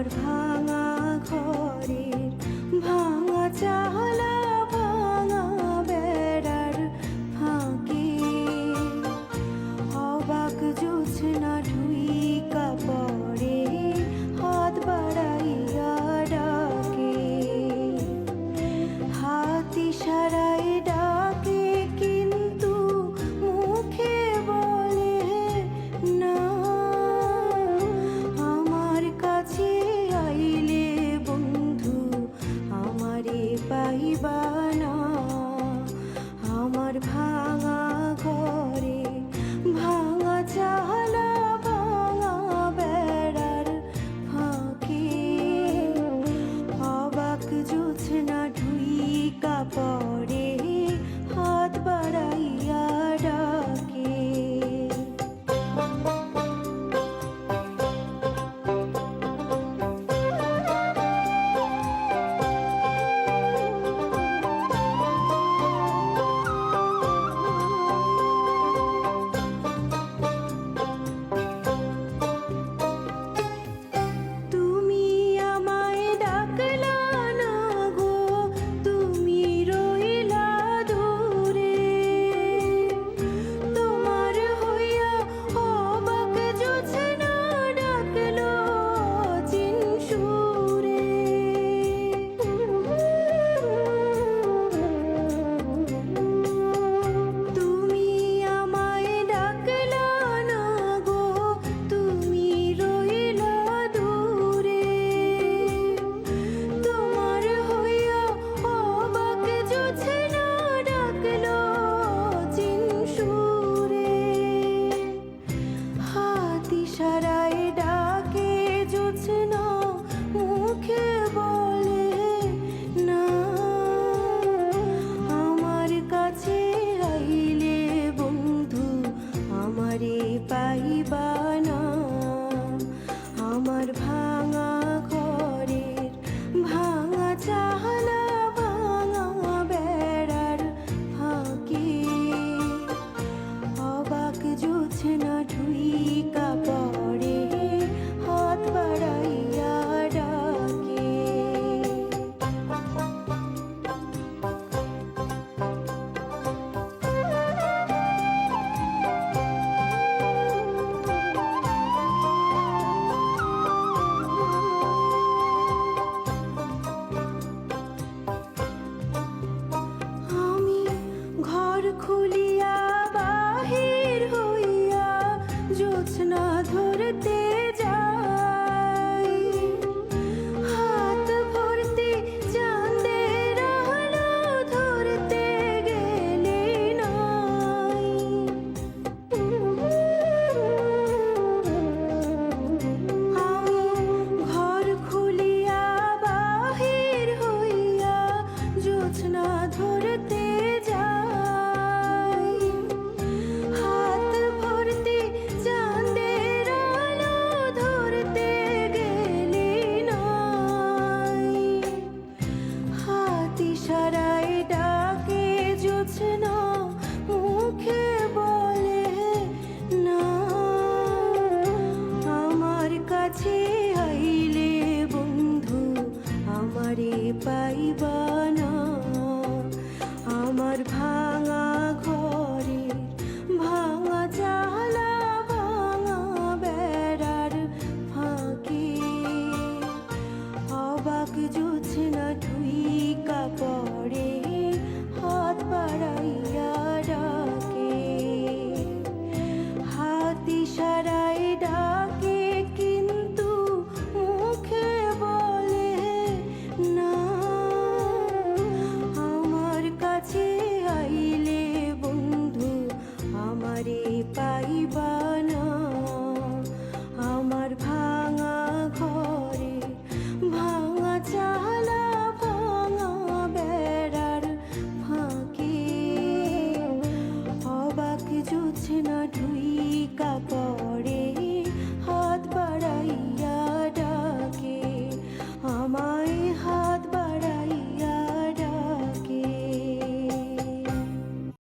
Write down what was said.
আমার ভাঙা ঘরের ভাঙা চালা ভাঙা বেড়ার ফাঁকে অবাক জোছনা ঢুইকা পড়ে হাত বাড়াইয়া ডাকে, হাত ইশারায় ডাকে কিন্তু মুখে বলে না। আমার কাছে আইলে বন্ধু আমারে পাইবা না। আমার ভাঙা ঘরে ভাঙা চালা ভাঙা বেড়ার ফাঁকে অবাক জোছনা ঢুইকা পড়ে হাত বাড়াইয়া ডাকে। ইশারায় ডাকে জোছনা মুখে বলে না। আমার কাছে আইলে বন্ধু আমারে পাইবা না। আমার ভাঙা ঘরের ভাঙা চালা ভাঙা বেড়ার ফাঁকে অবাক জোছনা ঢুইকা পড়ে হাত বাড়াইয়া ডাকে। আমি ঘর খুলিয়া বাহির হইয়া জোছনা ধরতে